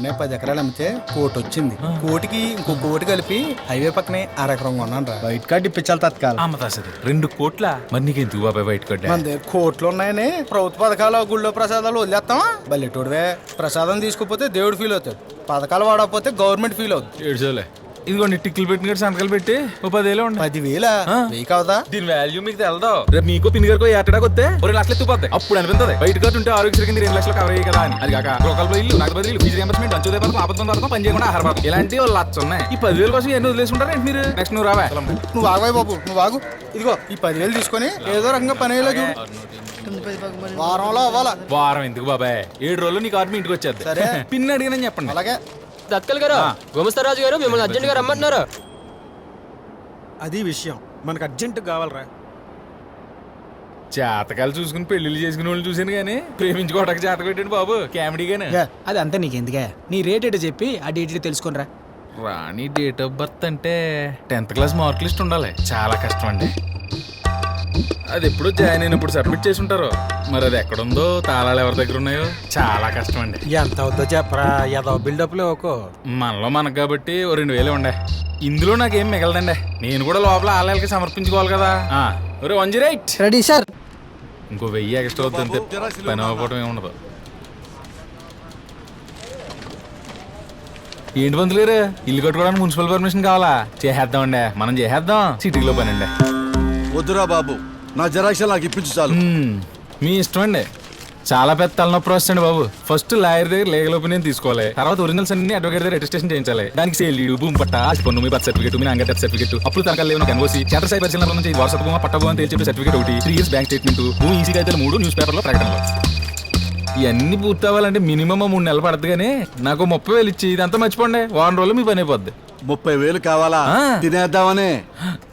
మొన్నే 10 ఎకరాలు అమ్మితే కోటి వచ్చింది. కోటికి ఇంకో కోటి కలిపి హైవే పక్కనే అరెకరం కొన్నాను రా. బయట కార్డు ఇప్పించాలి తత్కాలం. అమ్మతా సరే 2 కోట్ల మరి నీకెందుకు బాబాయ్ బయట కడ్డా? మన దగ్గర కోట్లు ఉన్నాయని ప్రభుత్వ పథకాలు గుళ్ళో ప్రసాదాలు వదిలేస్తామా? బల్లెటూడివే ప్రసాదం తీసుకోపోతే దేవుడు ఫీల్ అవుతాడు, పథకాలు వాడకపోతే గవర్నమెంట్ ఫీల్ అవుతుంది. ఏడ్చోలే ఇదిగోండి టిక్కులు పెట్టిన సంతకాలు పెట్టి ఓ 10,000 ఉండి 10,000 వెయ్యి కావదా? దీని వాల్యూ మీకు తెలదు. రేపు మీకు పిన్ని గారికో ఏటడాకి వస్తే 2 లక్షలు ఎత్తుపోతాయి. అప్పుడు అనిపిస్తుంది బయట కట్టు ఉంటే ఆరోగ్య కింద 2 లక్షలు కవర్ అయ్యి కదా అని. అది కాక గృహాల ఇల్లు నాకు బదిలీ ఫీజు రియంబర్స్మెంట్ అంచోదే పథకం ఆపదం పథకం పని చేయకుండా ఆహార పథకం ఇలాంటి 1 లక్ష ఉన్నాయి. ఈ 10,000 కోసం ఎన్ని వదిలేసుకుంటారు ఏంటి మీరు? నెక్స్ట్ నువ్వు రావా? నువ్వు ఆగవాయి బాబు, నువ్వు ఆగు. ఇదిగో ఈ 10,000 తీసుకొని ఏదో రకంగా పని అయ్యేలా చూడు. వారంలో అవ్వాలా? వారం ఎందుకు బాబాయ్, 7 రోజులు నీ కార్డు మీ ఇంటికి వచ్చేది. సరే పిన్ని అడిగినని చెప్పండి. అలాగే. దక్కల్ గారు, గుమస్తారాజు గారు మిమ్మల్ని అర్జెంట్ గా రమ్మంటున్నారు. అది విషయం, మనకు అర్జెంట్ కావాలరా. జాతకాలు చూసుకుని పెళ్లిళ్ళు చేసుకునే వాళ్ళు చూసాను కానీ ప్రేమించుకోవడానికి జాతకం పెట్టండి బాబు, కామెడీగానే. అది అంతా నీకెందుకే, నీ రేట్ ఏంటో చెప్పి ఆ డీటెయిల్ తెలుసుకునిరా. రాణి డేట్ ఆఫ్ బర్త్ అంటే 10th క్లాస్ మార్క్ లిస్ట్ ఉండాలి. చాలా కష్టం అండి. అది ఎప్పుడో జాయిన్ అయినప్పుడు సబ్మిట్ చేసి ఉంటారు. మరి అది ఎక్కడుందో, తాళాలు ఎవరి దగ్గర ఉన్నాయో చాలా కష్టం అండి. ఎంత అవుతుందో చెప్పరా, ఏదో బిల్డప్లో ఒక మనలో మనకు కాబట్టి ఓ 2,000 ఉండే. ఇందులో నాకేం మిగలదండి, నేను కూడా లోపల ఆలయాలకి సమర్పించుకోవాలి కదా. ఒరే 108 రెడీ సార్. ఇంకో 1000 ఎక్స్ట్రా వద్దంతే, పని అవ్వకపోవడం ఏముండదు. ఏంటి పంతులు గారు, ఇల్లు కట్టుకోవడానికి మున్సిపల్ పర్మిషన్ కావాలా? చేసేద్దామండి, మనం చేసేద్దాం. సిటీలో పని అండి. వద్దురా బాబు, నా జెరాక్స్ నాకు ఇప్పించు చాలు. మీ ఇష్టం అండి. చాలా పెద్ద తలనొప్పి వస్తుంది బాబు. ఫస్ట్ లాయర్ దగ్గర లీగల్ ఒపీనియన్ తీసుకోవాలి, తర్వాత ఒరిజినల్స్ అన్ని అడ్వకేట్ దగ్గర రిజిస్ట్రేషన్ చేయించాలి. దానికి సేల్ డీడ్, భూమి పట్టా, పన్ను, మీ బర్త్ సర్టిఫికేట్, మీ నాన్న డెత్ సర్టిఫికేట్, అప్పుడు తనకాలు లేవు ఎన్ఓసి, చట్ట సై పరిశీలన నుంచి వారసత్వ భూమా పట్ట భూమా తేల్చే సర్టిఫికేట్ ఒకటి, 3 years బ్యాంక్ స్టేట్మెంట్, భూమి ఈసీ అయితే 3 న్యూస్ పేపర్లో ప్రకటనలు. ఇవన్నీ పూర్తి అవ్వాలంటే మినిమం 3 నెలలు పడుతుంది. కానీ నాకు 30,000 ఇచ్చి ఇదంతా మర్చిపోండి, వారం రోజులు మీ పని అయిపోద్ది. 30,000 కావాలా? తినేద్దామనే.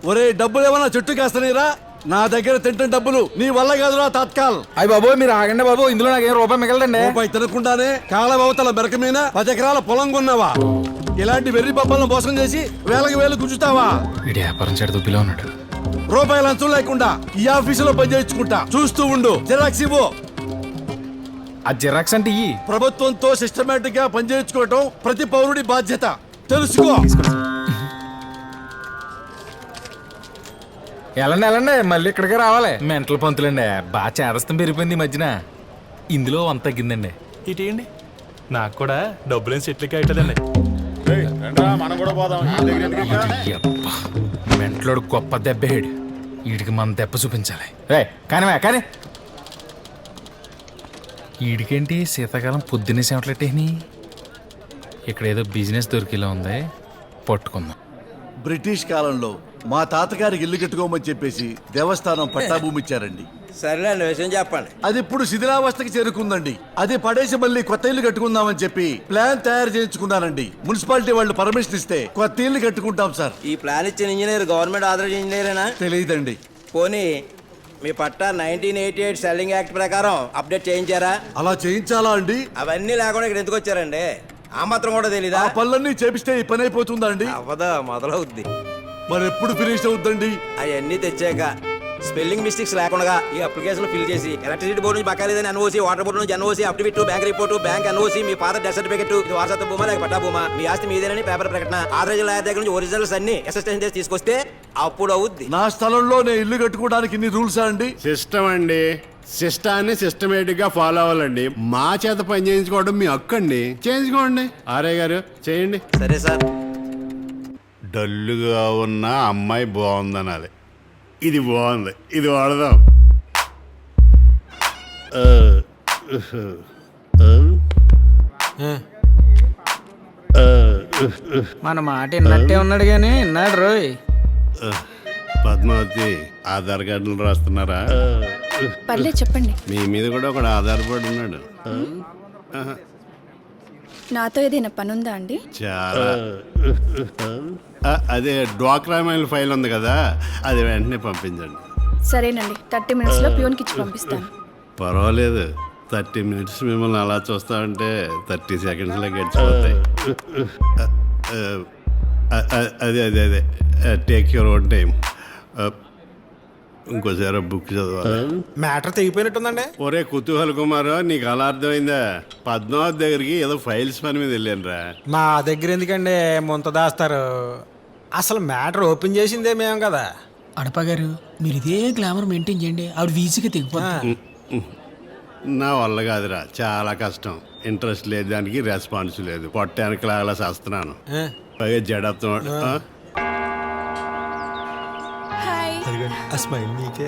ఒరే డబ్బులు ఏమన్నా చెట్టు కాస్తనేరా? నా దగ్గర తింటే డబ్బులు నీ వల్ల కాదురా తత్కాల్. అయ్యి బాబు మీరు ఆగండి బాబు, ఇందులో నాకేం రూపాయి మిగలదండి. రూపాయి తినకుండానే కాలవతల మెరక మీద 10 ఎకరాల పొలం కొన్నావా? ఇలాంటి వెర్రి పప్పలను మోసం చేసి వేలకు గుంజుతావా? వీడి వ్యాపారం చెడు దుబ్బిలో ఉన్నాడు. రూపాయలు లంచం లేకుండా ఈ ఆఫీసులో పనిచేయించుకుంటా, చూస్తూ ఉండు. జిరాక్స్ ఇవ్వు. ఆ జిరాక్స్ అంటే ఈ ప్రభుత్వంతో సిస్టమేటిక్ గా పనిచేయించుకోవటం ప్రతి పౌరుడి బాధ్యత, తెలుసుకో. వెళ్ళండి మళ్ళీ ఇక్కడికే రావాలి. మెంటల్ పంతులండి, బాగా చేదస్తం పెరిగిపోయింది ఈ మధ్యన. ఇందులో అంత తగ్గిందండి. ఇటేయండి, నాకు కూడా డబ్బులేని సెట్లకి అవుతుందండి. మెంటలోడు గొప్ప దెబ్బేడు, వీడికి మన దెబ్బ చూపించాలి. కానీ వీడికేంటి శీతాకాలం పొద్దున్నే సెమట్లెట్టేని. ఇక్కడ ఏదో బిజినెస్ దొరికేలా ఉంది, పట్టుకుందాం. బ్రిటిష్ కాలంలో మా తాతగారికి ఇల్లు కట్టుకోమని చెప్పేసి దేవస్థానం పట్టాభూమి ఇచ్చారండి. సరేనండి, విషయం చెప్పండి. అది ఇప్పుడు శిథిలావస్థకి చేరుకుందండి. అది పడేసి మళ్ళీ కొత్త ఇల్లు కట్టుకుందామని చెప్పి ప్లాన్ తయారు చేయించుకున్నానండి. మున్సిపాలిటీ వాళ్ళు పర్మిషన్ ఇస్తే కొత్త ఇల్లు కట్టుకుంటాం సార్. ఈ ప్లాన్ ఇచ్చిన ఇంజనీర్ గవర్నమెంట్ ఆథరైజ్ ఇంజనీరేనా? తెలియదండి. పోనీ మీ పట్టా 1988 సెల్లింగ్ యాక్ట్ ప్రకారం అప్డేట్ చేయించారా? అలా చేయించాలా అండి? అవన్నీ లేకుండా ఇక్కడ ఎందుకు వచ్చారండి? ఆ మాత్రం కూడా తెలీదా? ఆ పనులన్నీ చేపిస్తే ఈ పని అయిపోతుందా అండి? అవదా, మొదలవుద్ది. మరి ఎప్పుడు ఫినిష్ అవుద్దండి? అవన్నీ తెచ్చాక స్పెల్లింగ్ మిస్టేక్స్ లేకుండా ఈ అప్లికేషన్ ఫిల్ చేసి ఎలక్ట్రిసిటీ బోర్డు నుంచి బకాలేదని ఎన్ఓసి, వాటర్ బోర్డు నుంచి NOC, update, bank report, bank NOC, మీ ఫాదర్ డెత్ సర్టిఫికెట్, ఇది వారసత్వ భూమా లేక పట్టా భూమా, మీ ఆస్తి మీదేనని పేపర్ ప్రకటన, ఆథరైజ్ లాయర్ దగ్గర నుంచి ఒరిజినల్స్ అన్ని అసిస్టెంట్ చేసి తీసుకొస్తే అప్పుడు అవుద్ది. నా స్థలంలో నేను ఇల్లు కట్టుకోవడానికి ఇన్ని రూల్సా అండి? సిస్టమ్ అండి, సిస్టాన్ని సిస్టమేటిక్ గా ఫాలో అవ్వాలండి. మా చేత పని చేయించుకోవడం మీ హక్కు అండి, చేయించుకోండి. ఆర్ఐ గారు చేయండి. సరే సార్. డల్లుగా ఉన్న అమ్మాయి బాగుందనాలి. ఇది బాగుంది, ఇది వాడదాం. మన మాట విన్నట్టే ఉన్నాడు కానీ విన్నాడు రోయ్. పద్మావతి, ఆధార్ కార్డులు రాస్తున్నారా? పర్లేదు చెప్పండి. మీ మీద కూడా ఒకడు ఆధారపడి ఉన్నాడు. నాతో ఏదైనా పని ఉందా అండి? చాలా. అదే డ్వాక్రా మైల్ ఫైల్ ఉంది కదా, అది వెంటనే పంపించండి. సరేనండి, 30 minutesలో ప్యూన్కి ఇచ్చి పంపిస్తాను. పర్వాలేదు, 30 minutes మిమ్మల్ని అలా చూస్తామంటే 30 secondsలో గడిచిపోతాయి. అదే టేక్ యువర్ ఓన్ టైం. ఇంకోసారి బుక్ చదవాలి. మ్యాటర్ తెగిపోయినట్టుందండి. ఒరే కుతూహల్ కుమార్, నీకు అలా అర్థమైందా? పద్మావతి దగ్గరికి ఏదో ఫైల్స్ పని మీద వెళ్ళాను రా. మా దగ్గర ఎందుకండి ముంత దాస్తారు? అసలు మ్యాటర్ ఓపెన్ చేసిందే మేము కదా. అడప గారు మీరు ఇదే గ్లామర్ మెయింటైన్ చేయండి, ఆవిడ వీసీగా తెగిపోతుంది. నా వల్ల కాదురా, చాలా కష్టం. ఇంట్రెస్ట్ లేదు, దానికి రెస్పాన్స్ లేదు. పొట్టానికి లాగా చేస్తున్నాను, పైగా జడవుతున్నాడు. హాయ్. ఆ స్మైల్ మీకే.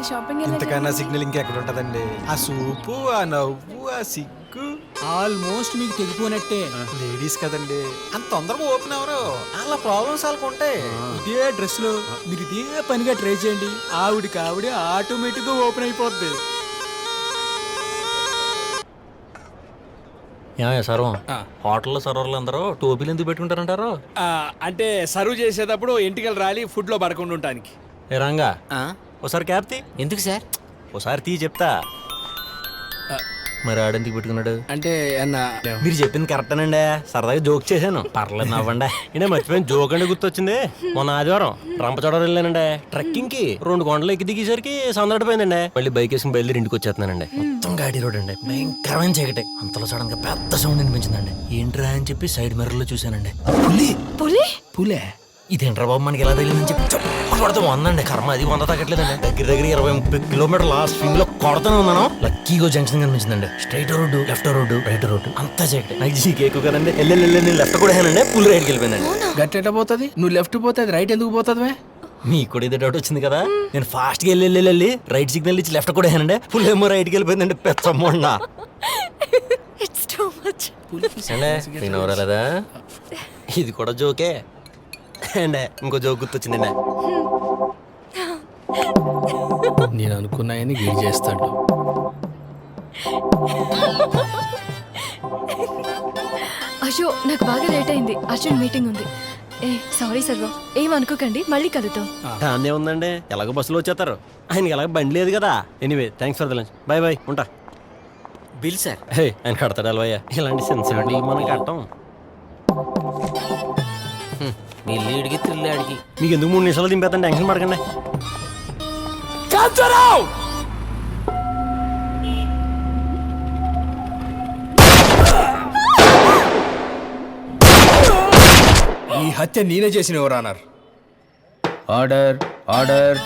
షాపింగ్ ఇంతకన్నా సిగ్నల్ ఇంకెక్కడ ఉంటదండి? ఆ సూపు, ఆ నవ్వు, ఆ సిగ్గు. ఆల్మోస్ట్ మీకు తెగిపోయినట్టే. లేడీస్ కదండి, అంత తొందరగా ఓపెన్ ఎవరు? అలా ప్రాబ్లమ్స్ వాళ్ళకు ఉంటాయి. ఇదే డ్రెస్ లో మీరు ఇదే పనిగా ట్రై చేయండి, ఆవిడకి ఆవిడ ఆటోమేటిక్ గా ఓపెన్ అయిపోద్ది. సర్వం హోటల్లో సర్వర్లు అందరూ టోపీలు ఎందుకు పెట్టుకుంటారంటారు? అంటే సర్వ్ చేసేటప్పుడు ఎంటికలు రాలి ఫుడ్ లో పడకుండా ఉండటానికి. ఏ రంగా ఒకసారి క్యాప్ తీ. ఎందుకు సార్? ఒకసారి తీ చెప్తా. మరి ఆడెందుకు పెట్టుకున్నాడు? అంటే అన్న మీరు చెప్పింది కరెక్టేనండి, సరదాగా జోక్ చేశాను, పర్లేదు నవ్వండి. ఇనే మర్చిపోయిన జోక్ అండి గుర్తొచ్చింది. మొన్న ఆదివారం రంపచోడవరం వెళ్ళానండి ట్రెక్కింగ్ కి. 2 కొండలు ఎక్కి దిగేసరికి సందడిపోయిందండి. మళ్ళీ బైక్ వేసుకుని బయలుదేరి ఇంటికి వచ్చేస్తున్నానండి. మొత్తం గాడి రోడ్ అండి, భయంకరమైన చీకటి. అంతలో సడన్ గా పెద్ద సౌండ్ వినిపించిందండి. ఏంట్రా అని చెప్పి సైడ్ మిర్రర్ లో చూశానండి. పులి. పులే ఇదేంట్రా బాబు మనకి ఎలా తెలియదని చెప్పి కొడతా వందండి. కర్మ అది 100 తగ్గట్లేదండి. దగ్గర 20-30 కిలోమీటర్ లాస్ట్ స్వింగ్ లో కొడతానే ఉన్నాను. లక్కీగో జంక్షన్ కనిపించిందండి. Straight road, left road, right road అంతా చీకటి. నాకు జీకే ఎక్కువ కదండి. వెళ్ళి లెఫ్ట్ కూడా వేసానండి, పుల్ రైట్కి వెళ్ళిపోయిందండి. గట్టెట పోతుంది, నువ్వు లెఫ్ట్ పోతుంది, రైట్ ఎందుకు పోతుంది? మీకు కూడా ఇదే డౌట్ వచ్చింది కదా. నేను ఫాస్ట్ గా వెళ్ళి రైట్ సిగ్నల్ ఇచ్చి లెఫ్ట్ కూడా వేసానండి, పుల్ ఏమో రైట్కి వెళ్ళిపోయిందండి. పెచ్చమ్మండ ఇట్స్ టూ మచ్. నేను ఎవరలేదా? ఇది కూడా జోకే అండి. ఇంకో జోక్ గుర్తొచ్చిందండి. నేను అనుకున్నాయని గీడ్ చేస్తాడు. అయ్యో నాకు బాగా లేట్ అయింది, అర్జెంట్ మీటింగ్ ఉంది. సారీ సర్వ, ఏం అనుకోకండి, మళ్ళీ కలుద్దాం. దాన్నే ఉందండి, ఎలాగో బస్సులో వచ్చేస్తారు. ఆయనకి ఎలాగ బండి లేదు కదా. Anyway thanks for the lunch, bye bye, ఉంటా. Bill sir. హే ఆయన కడతాడు అలవయ్య, ఇలాంటి సెన్సిటివ్ మనం కట్టం. బిల్లు త్రిల్లాడికి మీకు ఎందుకు 3 నిమిషాలు దింపేద్దాం, టెన్షన్ పడకండి. ఈ హత్య నేనే చేసిన ఎవరన్నారు? Order order.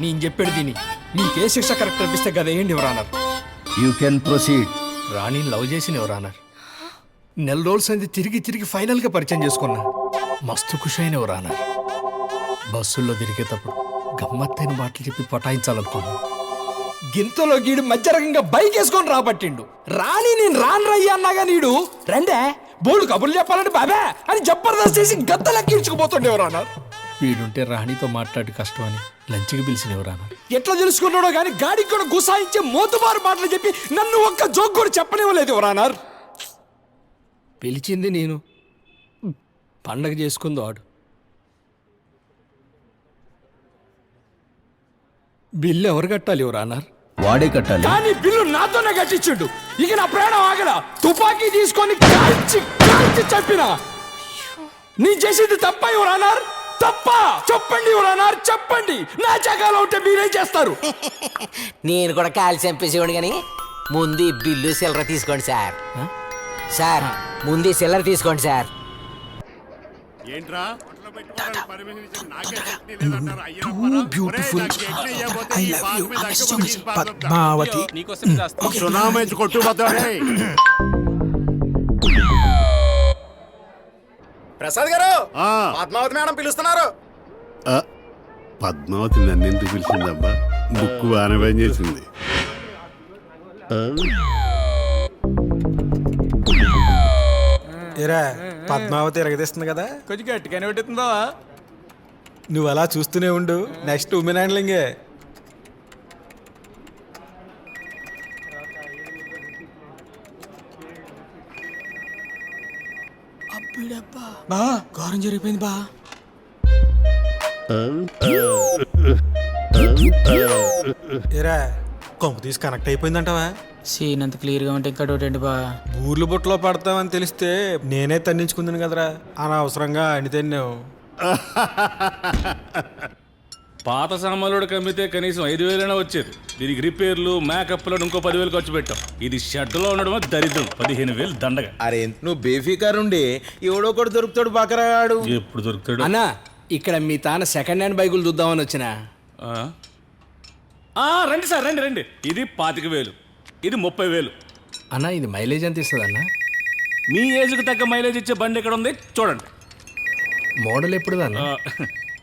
నేను చెప్పాడు దీని, నీకే శిక్ష కరెక్ట్ అనిపిస్తే కదా ఏంటి ఎవరన్నారు? You can proceed. రాణిని లవ్ చేసిన ఎవరన్నారు? 4 రోజుల సంది తిరిగి ఫైనల్ గా పరిచయం చేసుకున్నా. మస్తు ఖుషి అయిన ఎవరన్నారు? బస్సుల్లో తిరిగేటప్పుడు గమ్మత్తైన మాటలు చెప్పి పటాయించాలనుకున్నా. గింతలో గీడు మధ్య రకంగా బైక్ వేసుకొని రాబట్టిండు. రాణి నేను రాయ్యా అన్నాగా నీడు రండే బోల్డ్ కబుర్లు చెప్పాలంటే బాబా అని జబర్దస్త్ చేసి గద్దలెక్కించుకుపోతుండే ఎవరన్నారు? వీడుంటే రాణితో మాట్లాడి కష్టం అని లంచ్కి పిలిచిన ఎవరన్నారు? ఎట్లా తెలుసుకున్నాడో కానీ గాడికి కూడా గుసాయించే మోతుబారు మాటలు చెప్పి నన్ను ఒక్క జోక్ కూడా చెప్పనివ్వలేదు ఎవరన్నారు? పిలిచింది నేను, పండగ చేసుకుంది వాడు. బిల్లు ఎవరు కట్టాలి ఎవరన్నారు? వాడే కట్టాలి. కానీ బిల్లు నాతోనే కట్టించుండు. ఇక నా ప్రాణం ఆగల. తుపాకీ తీసుకొని కాల్చి చెప్పిన నీ చేసేది తప్ప ఎవరన్నారు? తప్ప చెప్పండి ఎవరన్నారు? చెప్పండి. నా చకాలో ఉంటే మీరేం చేస్తారు? నేను కూడా కాల్చి చంపేసేవాడు కానీ ముందు ఈ బిల్లు సిల్లర తీసుకోండి సార్. సార్ ముందు ఈ సిల్లర తీసుకోండి సార్. ఏంట్రా పర్మిషన్ ఇచ్చి నాకే శక్తి లేదంటారా? పద్మావతి సునామేసి కొట్టుబోతాడే. ప్రసాద్ గారు, ఆ, పద్మావతి మేడం పిలుస్తున్నారు. ఆ, పద్మావతి నన్ను ఎందుకు పిలిచిందబ్బా? బుక్ బాగానే పని చేసింది. ఏరా పద్మావతి ఎరగదీస్తుంది కదా, కొంచెం గట్టిగానే పెట్టుతుందా? నువ్వు అలా చూస్తూనే ఉండు, నెక్స్ట్ ఉమెన్ హ్యాండ్లింగే. బా ఘోరం జరిగిపోయింది బా. ఏరా కొంప తీసి కనెక్ట్ అయిపోయిందంటావా? సీన్ అంత క్లియర్ గా ఉంటే ఇంకా డౌట్ ఏంటి బా? ఊర్లు బుట్టలో పడతామని తెలిస్తే నేనే తన్నించుకుందాను కదరా, అనవసరంగా అని తన్నావు. పాత సామాన్లు కమ్మితే కనీసం 5,000 వచ్చేది. దీనికి రిపేర్లు మేకప్లు ఇంకో 10,000 ఖర్చు పెట్టాం. ఇది షెడ్లో ఉండడమో దరిద్రం. 15,000 దండగా. అరే నువ్వు బేఫికారుండి ఎవడో ఒకటి దొరుకుతాడు బకరాడు. ఎప్పుడు దొరుకుతాడు? అన్నా ఇక్కడ మీ తాన సెకండ్ హ్యాండ్ బైకులు చూద్దామని వచ్చిన. రండి సార్, రండి రండి. ఇది 25,000, ఇది 30,000. అన్నా ఇది మైలేజ్ ఎంత ఇస్తుంది అన్న? మీ ఏజ్కి తగ్గ మైలేజ్ ఇచ్చే బండి ఎక్కడ ఉంది చూడండి. మోడల్ ఎప్పుడు అన్న?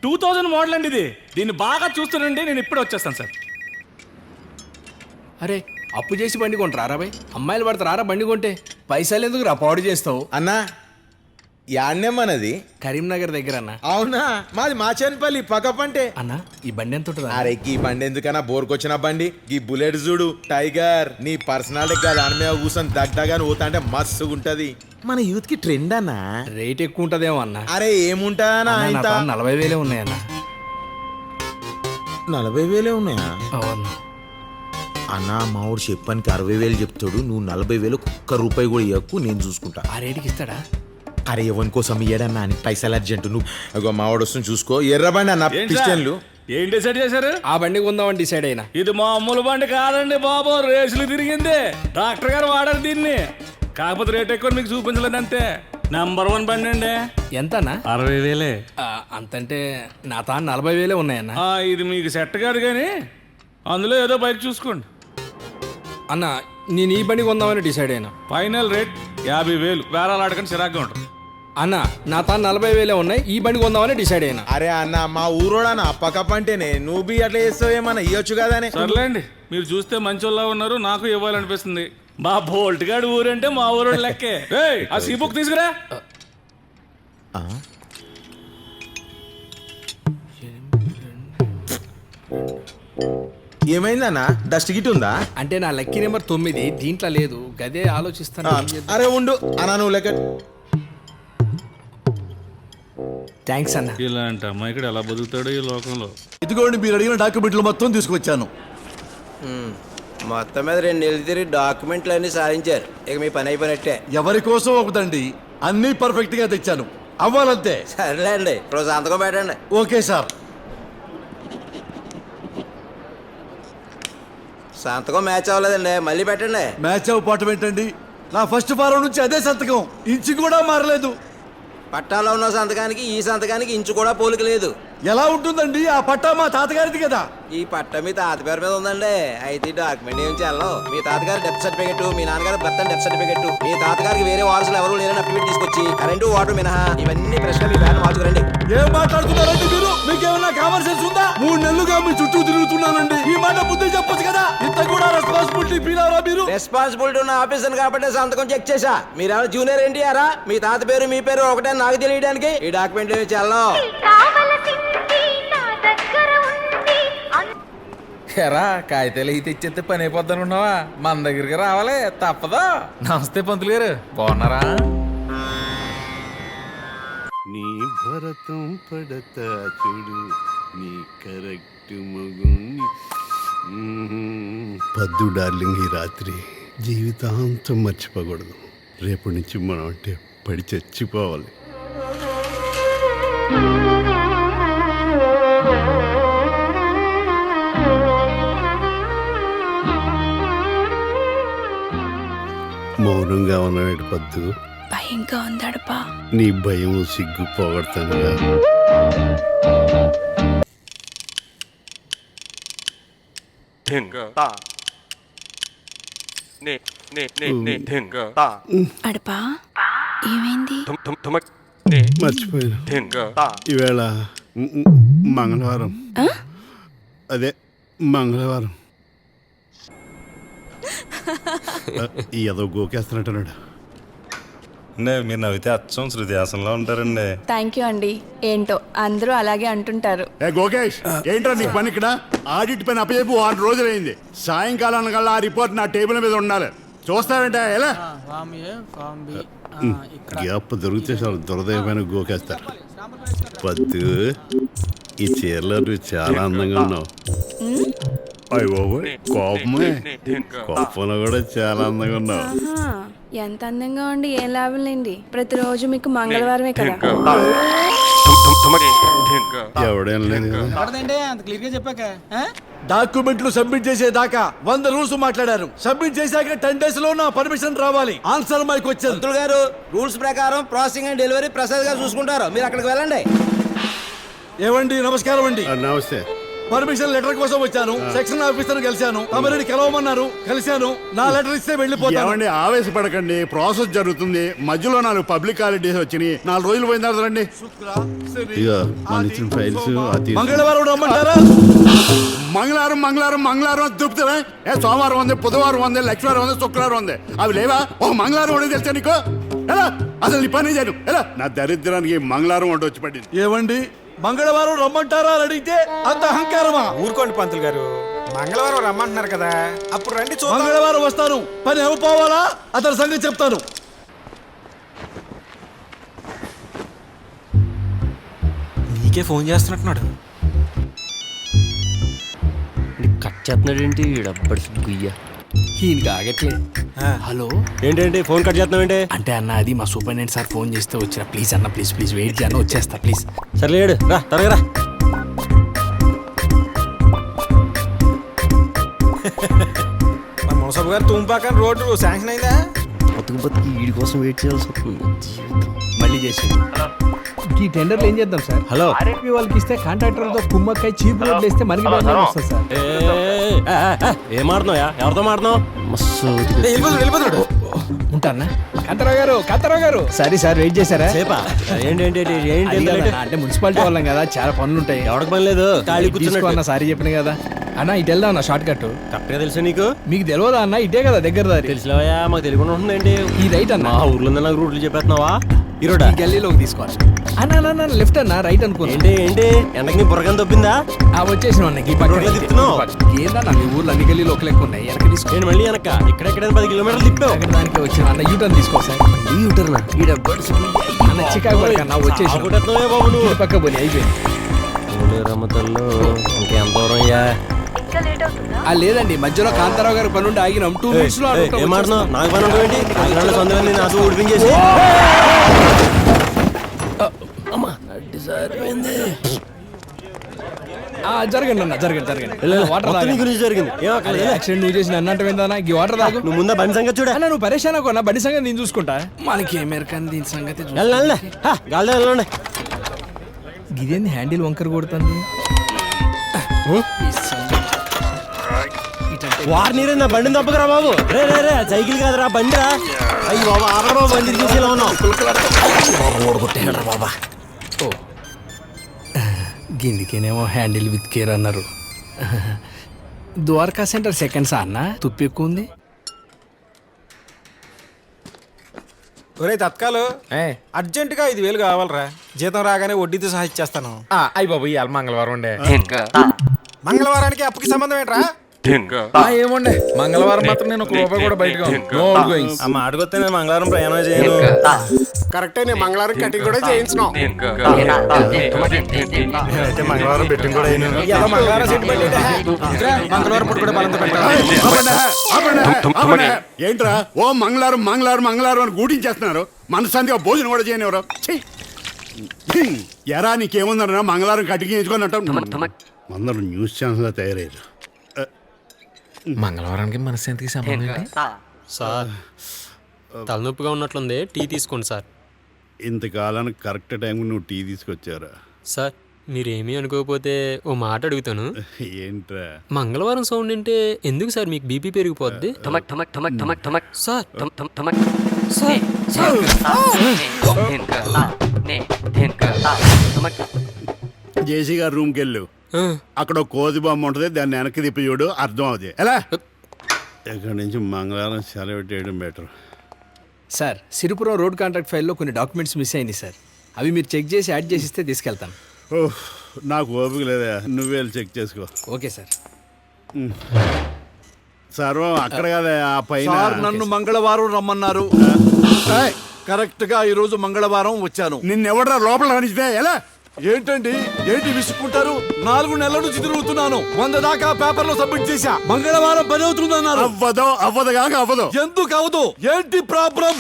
2000 మోడల్ అండి ఇది. దీన్ని బాగా చూస్తానండి, నేను ఇప్పుడే వచ్చేస్తాను సార్. అరే అప్పు చేసి బండి కొంటారా బాయ్? అమ్మాయిలు పడతారా బండి కొంటే? పైసలు ఎందుకు రా పాడు చేస్తావు? అన్నా యాన్నే మనది కరీంనగర్ దగ్గర అన్న. అవునా? మాది మాచేనపల్లి పక్కపంటే. అన్న ఈ బండి ఎంత ఉంటుంది? అరే ఈ బండి ఎందుకన్నా బోర్కొచ్చిన బండి. ఈ బుల్లెట్ చూడు టైగర్, నీ పర్సనాలిటీ కాదు దాని మీద కూర్చొని దగ్గరగా పోతా అంటే మస్తుగా ఉంటది. మన యూత్ కి ట్రెండ్ అన్నా. రేట్ ఎక్కువ ఉంటదేమో అన్న. అరే ఏముంటా 40,000 ఉన్నాయన్న. 40,000 ఉన్నాయా? అవును అన్నా మా ఊడు చెప్పానికి 60,000 చెప్తాడు. నువ్వు 40,000 ఒక్క రూపాయి కూడా ఇవ్వకు, నేను చూసుకుంటా. ఆ రేటుకి ఇస్తాడా? అరే ఎవరి కోసం ఇయ్యడన్నా అని పైసలు అర్జెంట్. నువ్వు అగో మా వాడు వస్తుంది చూసుకో. ఎర్రబండి అన్న పిస్టన్లు. ఏం డిసైడ్ చేశారు? ఆ బండి కొందామని డిసైడ్ అయినా. ఇది మామూలు బండి కాదండి బాబు, రేసులు తిరిగింది. డాక్టర్ గారు వాడారు దీన్ని. కాకపోతే రేట్ ఎక్కువ మీకు చూపించలేదు అంతే. నంబర్ 1 బండి అండి. ఎంత అన్న? 60,000. అంతంటే నా తాను 40,000 ఉన్నాయన్న. ఇది మీకు సెట్ కాదు కానీ అందులో ఏదో బైక్ చూసుకోండి. అన్న నేను ఈ బండి కొందామని డిసైడ్ అయినా. Final rate 50,000. వేరాలు ఆడకండి చిరాగ్గా ఉంటుంది. అన్న నా తాను 40,000 ఉన్నాయి, ఈ బండి కొందామని డిసైడ్ అయినా. అరే అన్న మా ఊరోడనా పక్కప అంటేనే నువ్వు బి అట్లా చేస్తావు ఏమన్నా ఇవ్వచ్చు కదానే. సర్లేండి, మీరు చూస్తే మంచోళ్ళ ఉన్నారు, నాకు ఇవ్వాలనిపిస్తుంది. మా బోల్ట్ గాడు ఊరంటే మా ఊరు లెక్కే. ఆ సీ బుక్ తీసుకురా. ఏమైందన్నా? డస్ట్ గిట్ ఉందా? అంటే నా లక్కీ నెంబర్ 9 దీంట్లో లేదు, గదే ఆలోచిస్తాను. అరే ఉండు అన్నా నువ్వు లెక్క. థ్యాంక్స్ అన్న. ఇలాంటి అమ్మాయికి ఎలా బతుకుతాడు ఈ లోకంలో. ఇదిగోండి మీరు అడిగిన డాక్యుమెంట్లు మొత్తం తీసుకొచ్చాను. మొత్తం మీద 2 నెలలు తిరిగి డాక్యుమెంట్లు అన్ని సాధించారు. ఇక మీ పని అయిపోయినట్టే. ఎవరి కోసం ఒకదండి, అన్నీ పర్ఫెక్ట్ గా తెచ్చాను. అవ్వాలంతే. సరేలేండి, ఇప్పుడు సంతకం పెట్టండి. Okay sir. సంతకం మ్యాచ్ అవ్వలేదండి, మళ్ళీ పెట్టండి. మ్యాచ్ అవ్వటం ఏంటండి? నా ఫస్ట్ ఫారం నుంచి అదే సంతకం, ఇంచు కూడా మారలేదు. పట్టాలో ఉన్న సంతకానికి ఈ సంతకానికి ఇంచు కూడా పోలిక లేదు. ఎలా ఉంటుందండి? ఆ పట్టా మా తాతగారిది కదా. ఈ పట్ట మీ తాత పేరు మీద ఉందండి. అయితే డాక్యుమెంట్ ఏం చేయాలో మీ తాతగారి డెత్ సర్టిఫికెట్, మీ నాన్నగారి భర్త డెత్ సర్టిఫికెట్, మీ తాతగారికి వేరే వారసులు ఎవరు లేరని అప్డేట్ తీసుకొచ్చి కరెంటు వాటర్ మినహా ఇవన్నీ ఫ్రెష్ గా మీ బ్యాన్ మార్చుకురండి. ఏం మాట్లాడుతున్నారండి మీరు? మీకేమన్నా కామన్ సెన్స్ ఉందా? 3 నెలలుగా మీ చుట్టూ తిరుగుతున్నానండి. ఈ మాట బుద్ధి చెప్పొచ్చు కదా. ఇంత కూడా రెస్పాన్సిబిలిటీ ఫీల్ అవరా మీరు? రెస్పాన్సిబిలిటీ ఉన్న ఆఫీసర్ కాబట్టి సంతకం చెక్ చేశా. మీరెవరు జూనియర్ ఎన్టీఆరా? మీ తాత పేరు మీ పేరు ఒకటే నాకు తెలియడానికి ఈ డాక్యుమెంట్ ఏమి చేయాలో. ఎరా కాగితాలు అయితే ఇచ్చేస్తే పని అయిపోద్ది అనుకున్నావా? మన దగ్గరికి రావాలి, తప్పదా? నమస్తే పంతులు గారు, బాగున్నారా? నీ భరతం పడతా చూడు, నీ కరెక్ట్ మగుని. పద్దు డార్లింగ్, ఈ రాత్రి జీవితాంతం మర్చిపోకూడదు. రేపటి నుంచి మనం అంటే పడి చచ్చిపోవాలి. మౌనంగా ఉన్నవాడు పద్దు. భయంగా ఉందడపా. నీ భయం సిగ్గు పోగొడతానుగా. అడపా ఏమైంది? మర్చిపోయాను. ఈవేళ మంగళవారం. అదే మంగళవారం. ఏదో గోకేస్తున్నట్టున్నాడు. మీరు నవ్వితే అచ్చం శృతిహాసంలో ఉంటారండి. థ్యాంక్ యూ అండి. ఏంటో అందరూ అలాగే అంటుంటారు. ఏ గోకేష్, ఏంట్రా నీ పని ఇక్కడ? ఆడిట్ పని అప్పచేపు 6 రోజులైంది. సాయంకాలం కల్లా ఆ రిపోర్ట్ నా టేబుల్ మీద ఉండాలి. చూస్తారంటే ఎలా? గ్యాప్ దొరికితే చాలా దురదయమైన గోకేస్తారు. పద్దు, ఈ చీరలో నువ్వు చాలా అందంగా ఉన్నావు. అయ్య బాబోయ్, కోపమే. కోపంలో కూడా చాలా అందంగా ఉన్నావు. ఎంత అందంగా ఉండి ఏం లాభం లేండి, ప్రతిరోజు మీకు మంగళవారమే కదా. ఎవడేం లేదు కదా. అంత క్లియర్ గా చెప్పాక డాక్యుమెంట్లు సబ్మిట్ చేసేదాకా 100 రూల్స్ మాట్లాడారు. సబ్మిట్ చేశాక 10 days లో నా పర్మిషన్ రావాలి. ఆన్సర్ మైక్ వచ్చేది. పంతులు గారు రూల్స్ ప్రకారం ప్రాసెసింగ్ అండ్ డెలివరీ ప్రసాద్ గారు చూసుకుంటారు, మీరు అక్కడికి వెళ్ళండి. ఏవండి, నమస్కారం అండి. నమస్తే. పర్మిషన్ లెటర్ కోసం వచ్చాను. సెక్షన్ ఆఫీసర్ కలిశాను. తమరిని కలవమన్నారు, కలిశాను. నా లెటర్ ఇస్తే వెళ్ళిపోతాను. ఏమండి, ఆవేశపడకండి, ప్రాసెస్ జరుగుతుంది. మధ్యలో 4 పబ్లిక్ హాలిడేస్ వచ్చినాయి. 4 రోజులు పోయిన తర్వాత రండి. ఇక మన ఇచ్చిన ఫైల్స్ మంగళవారం రమ్మంటారా? మంగళవారం మంగళవారం మంగళవారం అని దొరుకుతావా? సోమవారం ఉంది, బుధవారం ఉంది, లక్ష్మీవారం ఉంది, శుక్రవారం ఉంది. అవి లేవా? ఒక మంగళవారం ఉండేది తెలుసా నీకు? ఎలా అసలు నీ పని చేయను? ఎలా నా దరిద్రానికి మంగళవారం వంట వచ్చి పడింది. ఏవండి, మంగళవారం రమ్మంటారా అని అడిగితే అంత అహంకారమా? ఊరుకోండి పంతులు గారు, మంగళవారం రమ్మంటున్నారు కదా, అప్పుడు రండి చూద్దాం. మంగళవారం వస్తాను. పని అవ్వపోవాలా? అతని సంగతి చెప్తాను. నీకే ఫోన్ చేస్తున్నట్టున్నాడు. కట్ చేస్తున్నాడు ఏంటి డబ్బడి గుయ్య. ఈయనకి ఆగట్లే. హలో, ఏంటంటే ఫోన్ కట్ చేస్తున్నావు ఏంటి? అంటే అన్న అది మా సూపరింటెండెంట్ సార్ ఫోన్ చేస్తే వచ్చిన. ప్లీజ్ అన్న, ప్లీజ్ ప్లీజ్ వెయిట్ చేయన్న, వచ్చేస్తా ప్లీజ్. సర్లే ఏడు రా, త్వరగా రా. మునసబు గారు తుంపాక రోడ్డు శాంక్షన్ అయిందా? బతుకు వీడి కోసం వెయిట్ చేయాల్సి వస్తుంది. మళ్ళీ చేసి ఈ టెండర్లు ఏం చేద్దాం సార్? హలో, ఆర్ఎంపీ వాళ్ళకి ఇస్తే కాంట్రాక్టర్తో కుమ్మక్కై చీప్ రోడ్లు వేస్తే మనకి బాగా వస్తుంది సార్. ఏం మాడుతున్నావు? ఎవరితో మాడుతున్నావు? మస్తు వెళ్ళిపోతాడు. ఉంటానా? కాంతారావు గారు సారీ సార్, వెయిట్ చేశారా? సేపా? ఏంటి ఏంటి ఏంటి ఏంటి అది కాదన్నా, అంటే మున్సిపాలిటీ వాళ్ళం కదా, చాలా పనులు ఉంటాయి. ఎవరికి పని లేదు, ఖాళీ కూర్చున్నా. సారీ చెప్పిన కదా అన్న, ఇటు వెళ్దాం అన్న, షార్ట్ కట్. కరెక్ట్గా తెలుసా నీకు? మీకు తెలియదా అన్న? ఇటే కదా దగ్గర దారి. తెలిసినవా? మాకు తెలియకుండా ఉంటుంది ఏంటి? ఈ రైట్ అన్న. మా ఊర్లో ఉంది, నాకు రూట్లు చెప్పేస్తున్నావా? ఈరోడా ఈ గల్లీలోకి తీసుకోవాలి అన్న. లెఫ్ట్ అన్న, రైట్ అనుకో. ఏంటి ఏంటి ఎండకి నీ బుర్రకం దొబ్బిందా? వచ్చేసిన ఈ రోడ్లో తిప్పుతున్నావు? ఏందన్నా మీ ఊర్లో అన్ని గల్లీలో ఒక లెక్క ఉన్నాయి. వెనక తీసుకో. నేను మళ్ళీ వెనక ఇక్కడెక్కడ 10 కిలోమీటర్లు తిప్పావు. అక్కడ దానికి వచ్చిన అన్న, యూటర్న్ తీసుకో సార్. ఈ యూటర్నా? ఈడ బర్డ్స్ అన్న చికాకు పడక అన్న, వచ్చేసిన ఆగుడెత్తున్నావే బాబు నువ్వు. పక్క పోనీ అయిపోయింది. రమ్మతల్లో ఇంకెంత దూరం అయ్యా? లేదండి, మధ్యలో కాంతారావు గారి పని ఉండి ఆగినాం. 2 minutes లో ఏం మాడుతున్నావు? నాకు పని ఉంటుంది ఏంటి? కాకినాడలో సొంతమని నాతో ఉడిపించేసి జరగండి అన్న, జరగండి. వాటర్ మొత్తం నీ గురించి జరిగింది. ఏం అక్కర్లేదు. యాక్సిడెంట్ నువ్వు చేసిన అన్నట్టు ఏందన్నా? ఈ వాటర్ తాగు. నువ్వు ముందా బండి సంగతి చూడ. అన్న నువ్వు పరేషాన్ అన్న, బండి సంగతి నేను చూసుకుంటా. మనకి ఏమేరకని దీని సంగతి గాలి వెళ్ళండి. ఇదేంది హ్యాండిల్ వంకర కొడుతుంది? వారు నీరే నా బండిని తప్పకరా బాబు. రే రే రే, సైకిల్ కాదురా, బండిరా. అయ్యి బాబా, ఆగరా బాబు, బండి తీసుకెళ్ళా ఉన్నావు. ఓడగొట్టేయడరా బాబా. ఓ గిందికేనేమో హ్యాండిల్ విత్ కేర్ అన్నారు. ద్వారకా సెంటర్ సెకండ్సా అన్న? తుప్పు ఎక్కువ ఉంది. ఒరే తత్కాలు అర్జెంటుగా 5,000 కావాలరా. జీతం రాగానే వడ్డీతో సహా ఇచ్చేస్తాను. అయ్యి బాబు, ఇవాళ మంగళవారం ఉండే. మంగళవారానికి అప్పుకి సంబంధం ఏంట్రా? ఏముండే, మంగళవారం మాత్రం నేను 1 రూపాయి కూడా బయటగా అమ్మ అడుగుతే నేను మంగళవారం ప్రయాణం చేయను. కరెక్టే, నేను మంగళవారం కటింగ్ కూడా చేయించినాం. అయితే మంగళవారం బెట్టింగ్ కూడా మంగళవారం పూట కూడా బలంతో ఏంట్రా ఓ మంగళవారం మంగళవారం మంగళవారం అని గూటించేస్తున్నారు. మనశాంతిగా భోజనం కూడా చేయనివరు. ఎరా నీకేముందన్నా మంగళవారం కటించుకున్నట్టు అందరూ న్యూస్ ఛానల్ తయారయ్యారు. మంగళవారానికి మనశ్శాంతికి సంబంధం ఏంటి? సార్ తలనొప్పిగా ఉన్నట్లుంది, టీ తీసుకోండి సార్. ఇంతకాలానికి కరెక్ట్ టైంకి నువ్వు టీ తీసుకొచ్చారా? సార్ మీరేమీ అనుకోకపోతే ఓ మాట అడుగుతాను. ఏంట్రా? మంగళవారం సౌండ్ అంటే ఎందుకు సార్ మీకు బీపీ పెరిగిపోద్ది? సార్ జేసీ గారు రూమ్కి వెళ్ళు. అక్కడ ఒక కోతి బొమ్మ ఉంటుంది, దాన్ని వెనక్కి తిప్పి చూడు, అర్థం అవుతుంది. ఎలా ఇక్కడ నుంచి మంగళవారం సెలవు చేయడం better. Sir, Siripuram road contract ఫైల్లో కొన్ని డాక్యుమెంట్స్ మిస్ అయింది సార్. అవి మీరు చెక్ చేసి యాడ్ చేసిస్తే తీసుకెళ్తాను. ఓహ్, నాకు ఓపిక లేదా, నువ్వే వెళ్ళి చెక్ చేసుకో. Okay sir. సర్వం అక్కడ కదా, ఆ పైన. సార్ నన్ను మంగళవారం రమ్మన్నారు. కరెక్ట్ గా ఈ రోజు మంగళవారం వచ్చాను. నిన్నెవడరా లోపల రానిస్తే ఎలా? ఏంటండి, ఏంటి విసుక్కుంటారు? 4 నెలల నుంచి తిరుగుతున్నాను. 100 దాకా పేపర్ లో సబ్మిట్ చేశా. మంగళవారం పని అవుతుందన్నారు. అవ్వదు కాక అవ్వదు. ఎందుకు అవదు? ఏంటి ప్రాబ్లం?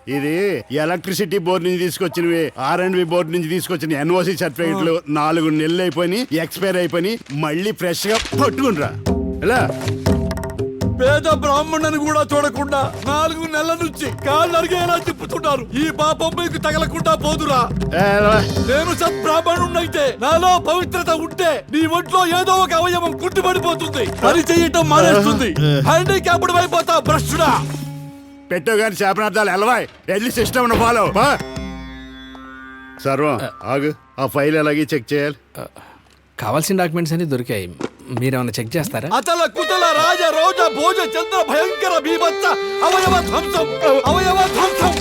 ఇది ఎలక్ట్రిసిటీ బోర్డు నుంచి తీసుకొచ్చినవి, R&B బోర్డు నుంచి తీసుకొచ్చిన NOC సర్టిఫికెట్లు 4 నెలలు అయిపోయి ఎక్స్పైర్ అయిపోయి మళ్ళీ ఫ్రెష్ గా పట్టుకునిరా. ఎలా పేద బ్రాహ్మణుని కూడా చూడకుండా 4 నెలల నుంచి కాళ్ళు అరిగేలా తిప్పుతున్నారు. ఈ పాపం మీకు తగలకుండా పోదురా. నేను సద్బ్రాహ్మణున్నైతే, నాలో పవిత్రత ఉంటే నీ ఒంట్లో ఏదో ఒక అవయవం కుట్టుబడిపోతుంది, పని చెయ్యటం మానేస్తుంది, హ్యాండిక్యాప్డ్ అయిపోతా భ్రష్టుడా. పెట్టో గాని శాపనార్థాలు ఎలవాయ్, ఎడ్లీ సిస్టమ్ ఫాలో. సర్వం ఆగు, ఆ ఫైల్ ఎలాగే చెక్ చేయాలి? కావాల్సిన డాక్యుమెంట్స్ అన్ని దొరికాయి, మీరేమైనా చెక్ చేస్తారా? అతల కుతల రాజ రోజ భోజ చంద్ర భయంకర బీభత్స అవయవ ధ్వంసం, అవయవ ధ్వంసం.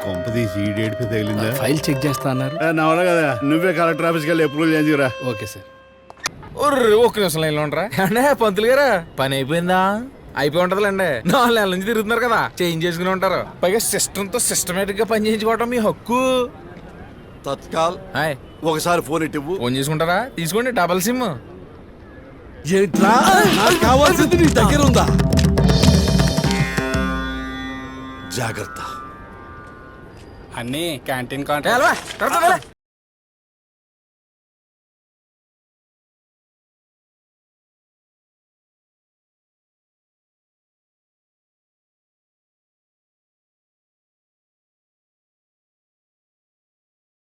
కొంప తీసి ఈ డేట్ పై తగిలిందా? ఫైల్ చెక్ చేస్తా అన్నారు. నా వల్ల కదా, నువ్వే కలెక్టర్ ఆఫీస్కి వెళ్ళి అప్రూవల్ చేయించురా. Okay sir. ఒక్క నిమిషం లైన్లో ఉండరా. అంటే పంతులు గారా పని అయిపోయిందా? అయిపోయి ఉంటదిలేండి, 4 నెలల నుంచి తిరుగుతున్నారు కదా, చేంజ్ చేసుకుని ఉంటారు. పైగా సిస్టంతో సిస్టమేటిక్ గా పని చేయించుకోవటం మీ హక్కు. తత్కాల్ హాయ్, ఒకసారి ఫోన్ ఇవ్వు. ఫోన్ చేసుకుంటారా? తీసుకోండి, డబల్ సిమ్. ఏంట్రా, నాకు కావాల్సింది నీ దగ్గర ఉందా? జాగ్రత్త. అన్నీ క్యాంటీన్ కాంట్రాక్ట్.